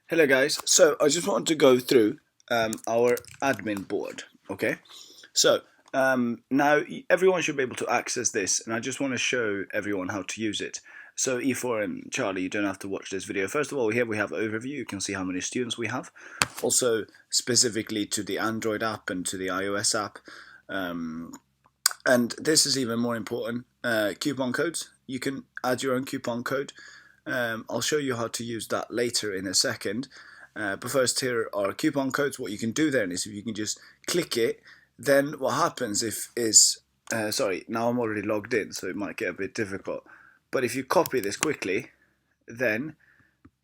Hello guys, so I just wanted to go through our admin board, okay? So now everyone should be able to access this, and I just want to show everyone how to use it. So E4 and Charlie, you don't have to watch this video. First of all, here we have overview. You can see how many students we have. Also specifically to the Android app and to the iOS app. And this is even more important, coupon codes. You can add your own coupon code. I'll show you how to use that later in a second. But first, here are coupon codes. What you can do then is if you can just click it, then what happens sorry, now I'm already logged in, so it might get a bit difficult. But if you copy this quickly, then,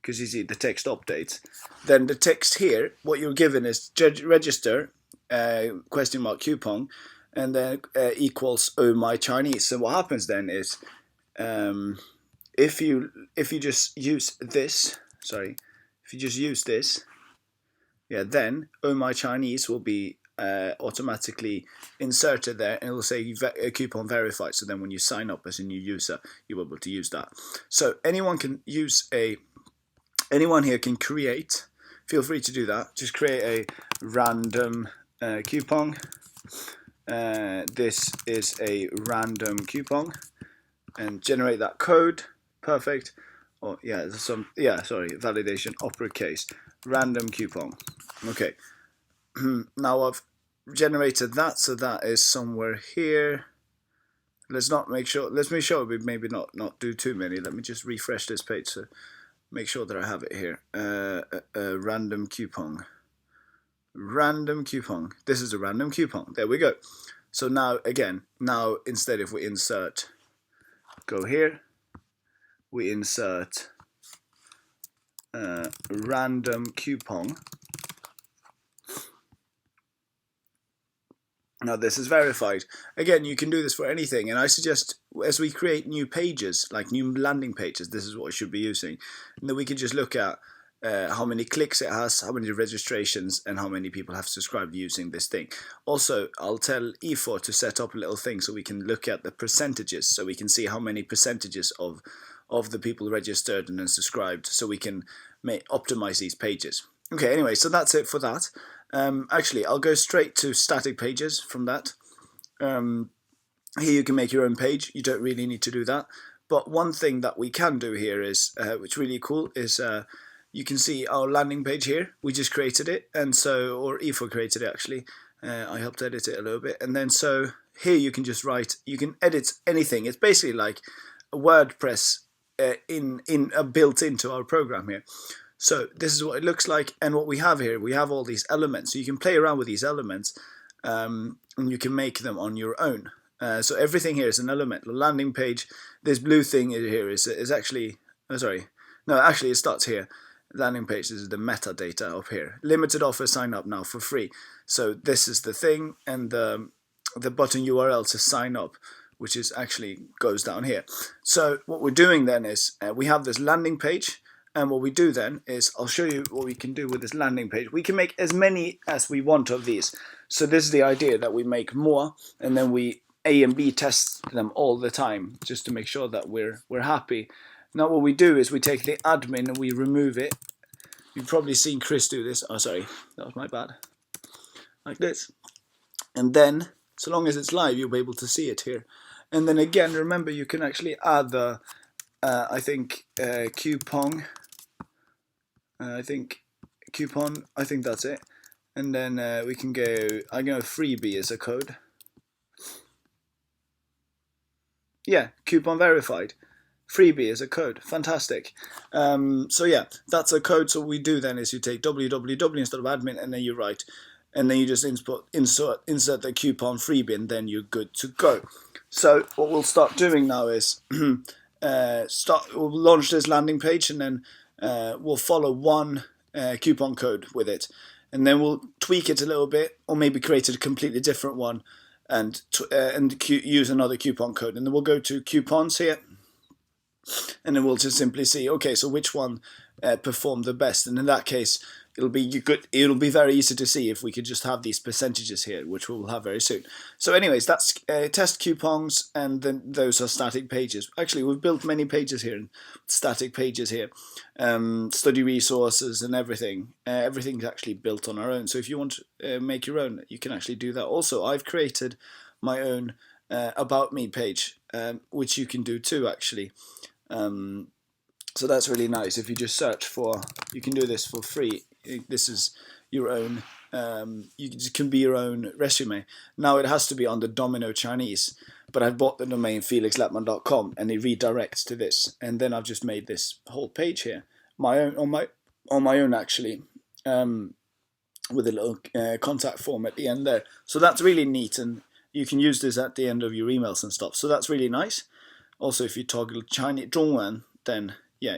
because you see the text updates, then the text here, what you're given is register, question mark coupon, and then equals oh my Chinese. So what happens then is, if you just use this, yeah, then oh my Chinese will be automatically inserted there, and it will say coupon verified. So then when you sign up as a new user, you're able to use that. So anyone here can create. Feel free to do that. Just create a random coupon. This is a random coupon, and generate that code. Perfect. Oh yeah, validation uppercase random coupon. Okay. Now I've generated that, so that is somewhere here. Let's make sure we maybe not do too many. Let me just refresh this page to make sure that I have it here. Random coupon. This is a random coupon. There we go. So now instead, if we insert, go here, we insert random coupon. Now this is verified. Again, you can do this for anything, and I suggest as we create new pages, like new landing pages, this is what we should be using. And then we can just look at how many clicks it has, how many registrations, and how many people have subscribed using this thing. Also, I'll tell E4 to set up a little thing so we can look at the percentages, so we can see how many percentages of the people registered and then subscribed, so we can optimize these pages. Okay, anyway, so that's it for that. Actually, I'll go straight to static pages from that. Here you can make your own page. You don't really need to do that. But one thing that we can do here is, which is really cool, is you can see our landing page here. We just created it, and so, or E4 created it actually. I helped edit it a little bit, and then so here you can just write. You can edit anything. It's basically like a WordPress built into our program here. So this is what it looks like, and what we have here, we have all these elements. So you can play around with these elements, and you can make them on your own. So everything here is an element. The landing page, this blue thing here is actually, actually it starts here. Landing page, this is the metadata up here. Limited offer, sign up now for free. So this is the thing, and the button URL to sign up, which is actually goes down here. So what we're doing then is we have this landing page, and what we do then is I'll show you what we can do with this landing page. We can make as many as we want of these. So this is the idea, that we make more, and then we A and B test them all the time just to make sure that we're happy. Now what we do is we take the admin and we remove it. You've probably seen Chris do this. Oh, sorry, that was my bad. Like this. And then, so long as it's live, you'll be able to see it here. And then again, remember, you can actually add the, coupon. I think that's it. And then we can go, I'm going to freebie as a code. Yeah, coupon verified. Freebie is a code. Fantastic. So yeah, that's a code. So what we do then is you take www instead of admin, and then you write, and then you just insert the coupon freebie, and then you're good to go. So what we'll start doing now is we'll launch this landing page, and then we'll follow one coupon code with it, and then we'll tweak it a little bit, or maybe create a completely different one, and use another coupon code, and then we'll go to coupons here, and then we'll just simply see, okay, so which one perform the best. And in that case, it'll be very easy to see if we could just have these percentages here, which we'll have very soon. So anyways, that's test coupons, and then those are static pages. Actually, we've built many pages here, static pages here, study resources and everything. Everything's actually built on our own. So if you want to make your own, you can actually do that. Also, I've created my own about me page, which you can do too, actually. So that's really nice. If you just search for, you can do this for free. This is your own, you can be your own resume. Now it has to be on the Domino Chinese, but I've bought the domain felixlettman.com and it redirects to this. And then I've just made this whole page here, my own, on my own actually, with a little contact form at the end there. So that's really neat, and you can use this at the end of your emails and stuff. So that's really nice. Also, if you toggle Chinese 中文, then yeah,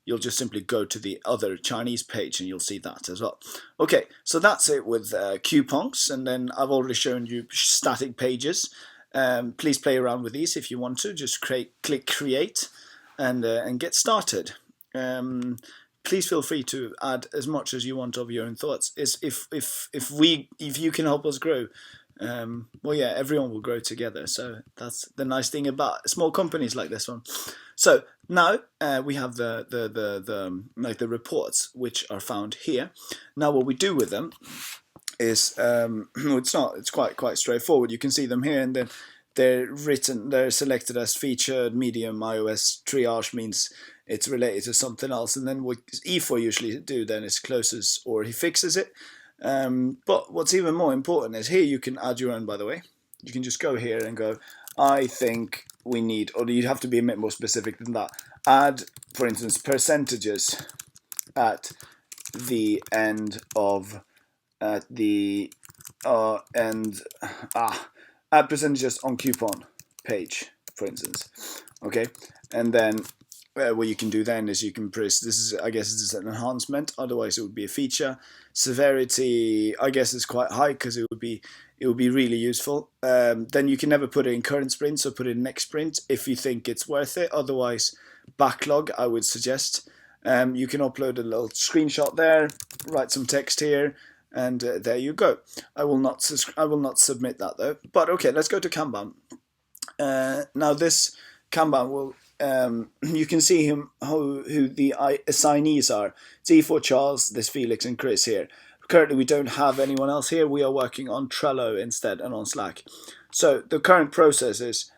you'll just simply go to the other Chinese page and you'll see that as well. Okay, so that's it with coupons, and then I've already shown you static pages. Please play around with these if you want to. Just click create and get started. Please feel free to add as much as you want of your own thoughts. If you can help us grow, well, yeah, everyone will grow together. So that's the nice thing about small companies like this one. So now we have the reports, which are found here. Now what we do with them is it's quite straightforward. You can see them here, and then they're selected as featured, medium, iOS. Triage means it's related to something else, and then what E4 usually do then is closes or he fixes it. But what's even more important is here you can add your own, by the way. You can just go here and go, I think we need, or you'd have to be a bit more specific than that. Add, for instance, percentages at the end of, add percentages on coupon page, for instance. Okay, and then what you can do then is you can press, I guess this is an enhancement, otherwise it would be a feature. Severity, I guess, is quite high because it would be really useful. Then you can never put it in current sprint, so put it in next sprint if you think it's worth it. Otherwise, backlog, I would suggest. You can upload a little screenshot there, write some text here, and there you go. I will not submit that though. But okay, let's go to Kanban. Now this Kanban will, you can see who the assignees are. It's E4 Charles, this Felix and Chris here. Currently we don't have anyone else here. We are working on Trello instead and on Slack. So the current process is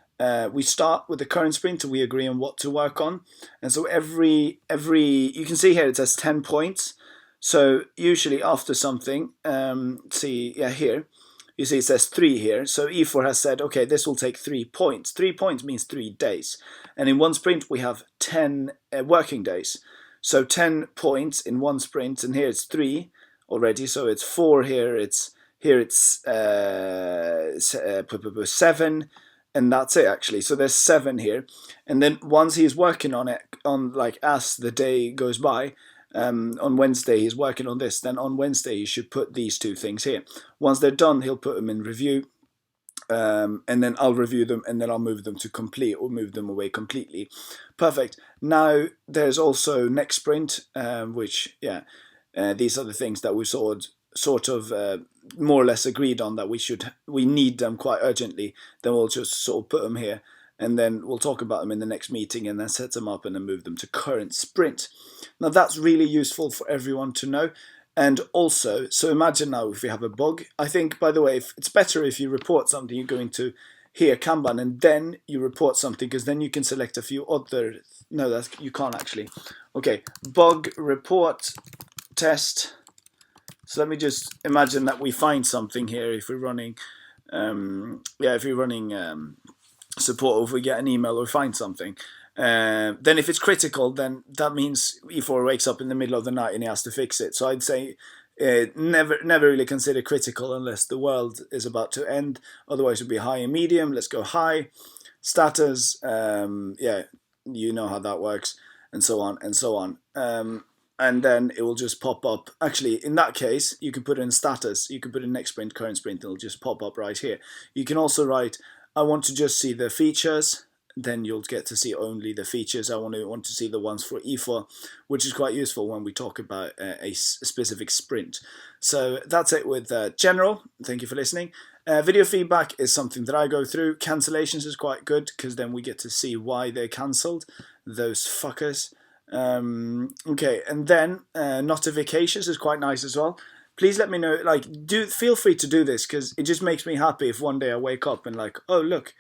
we start with the current sprint and we agree on what to work on. And so every you can see here it says 10 points. So usually after something, here, you see it says 3 here. So E4 has said, okay, this will take 3 points. 3 points means 3 days. And in one sprint, we have 10 working days. So 10 points in one sprint, and here it's 3 already. So it's 4 here. It's 7, and that's it actually. So there's 7 here. And then once he's working on it, as the day goes by, on Wednesday he's working on this, then on Wednesday he should put these 2 things here. Once they're done, he'll put them in review, and then I'll review them, and then I'll move them to complete or move them away completely. Perfect. Now there's also next sprint, which these are the things that we sort of more or less agreed on, that we need them quite urgently. Then we'll just sort of put them here, and then we'll talk about them in the next meeting, and then set them up and then move them to current sprint. Now that's really useful for everyone to know. And also, so imagine now if we have a bug. I think, by the way, it's better if you report something, you go into here, Kanban, and then you report something, because then you can select a few other, no, you can't actually. Okay, bug, report, test. So let me just imagine that we find something here if we're running, support, or if we get an email or find something. Then if it's critical, then that means E4 wakes up in the middle of the night and he has to fix it. So I'd say never really consider critical unless the world is about to end. Otherwise it would be high and medium. Let's go high. Status, you know how that works, and so on and so on. And then it will just pop up. Actually, in that case, you can put in status. You can put in next sprint, current sprint. It'll just pop up right here. You can also write, I want to just see the features. then you'll get to see only the features. I want to see the ones for E4, which is quite useful when we talk about a specific sprint. So that's it with general. Thank you for listening. Video feedback is something that I go through. Cancellations is quite good because then we get to see why they cancelled, those fuckers. Okay, and then notifications is quite nice as well. Please let me know, like, feel free to do this because it just makes me happy if one day I wake up and like, oh look,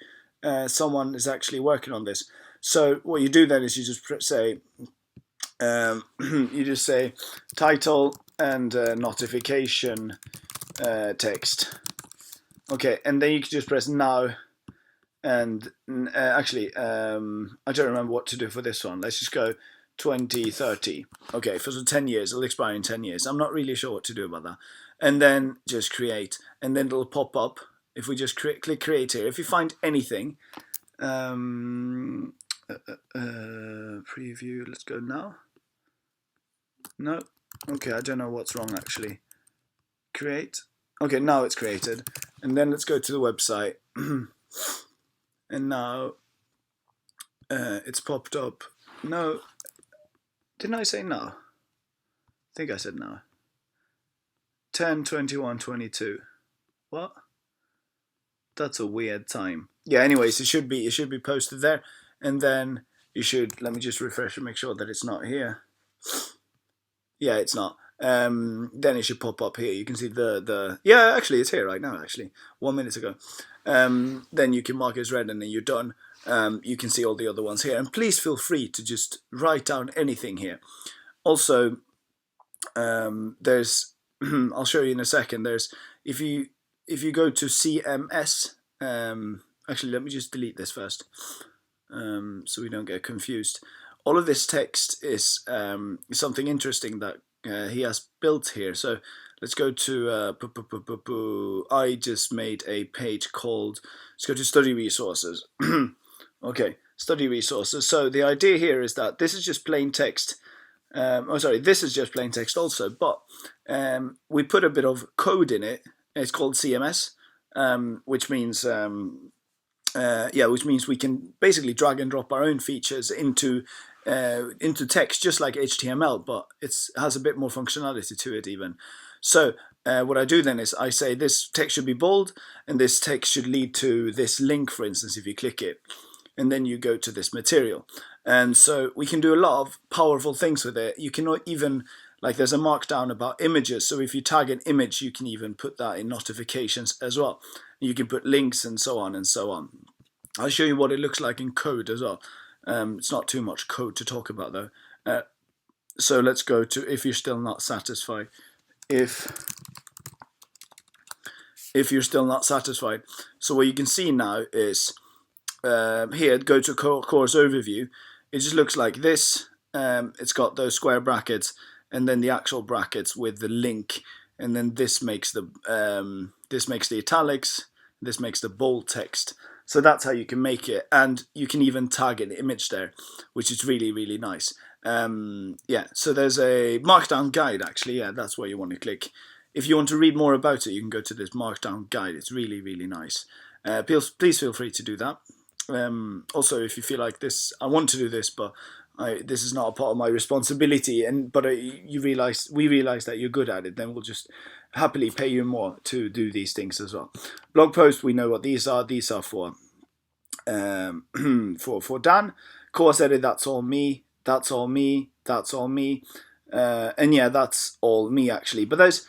someone is actually working on this. So what you do then is you just say, you just say title and notification text. Okay, and then you can just press now. And actually, I don't remember what to do for this one. Let's just go 2030. Okay, for 10 years, it'll expire in 10 years. I'm not really sure what to do about that. And then just create, and then it'll pop up. If we just click create here, if you find anything, preview, let's go now. No, okay, I don't know what's wrong actually. Create, okay, now it's created. And then let's go to the website. And now it's popped up. No, didn't I say no? I think I said no. 10, 21, 22. What? That's a weird time. Yeah, anyways, it should be posted there. And then you should, let me just refresh and make sure that it's not here. Yeah, it's not. Then it should pop up here. You can see the yeah, actually it's here right now, actually 1 minute ago. Then you can mark it as read and then you're done. You can see all the other ones here, and please feel free to just write down anything here. Also, there's I'll show you in a second. There's if you go to CMS, actually let me just delete this first, so we don't get confused. All of this text is something interesting that he has built here. So let's go to I just made a page called, let's go to study resources. Okay, study resources. So the idea here is that this is just plain text. This is just plain text also, but we put a bit of code in it. It's called CMS, which means we can basically drag and drop our own features into text, just like HTML, but it has a bit more functionality to it even. So what I do then is I say this text should be bold, and this text should lead to this link, for instance, if you click it, and then you go to this material. And so we can do a lot of powerful things with it. You can even, like, there's a markdown about images, so if you tag an image, you can even put that in notifications as well. You can put links and so on and so on. I'll show you what it looks like in code as well. It's not too much code to talk about though. So let's go to, if you're still not satisfied. If you're still not satisfied. So what you can see now is, here, go to course overview. It just looks like this. It's got those square brackets and then the actual brackets with the link, and then this makes the italics, this makes the bold text. So that's how you can make it, and you can even tag an image there, which is really, really nice. Yeah, so there's a Markdown guide actually. Yeah, that's where you want to click. If you want to read more about it, you can go to this Markdown guide. It's really, really nice. Please feel free to do that. Also, if you feel like this, I want to do this, but this is not a part of my responsibility, but we realize that you're good at it, then we'll just happily pay you more to do these things as well. Blog post, we know what these are. These are for for Dan. Course edit, that's all me. That's all me. That's all me. And yeah, that's all me actually. But there's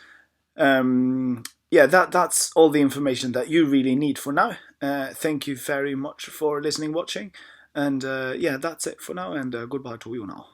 yeah, that's all the information that you really need for now. Thank you very much for listening, watching, and yeah, that's it for now, and goodbye to you now.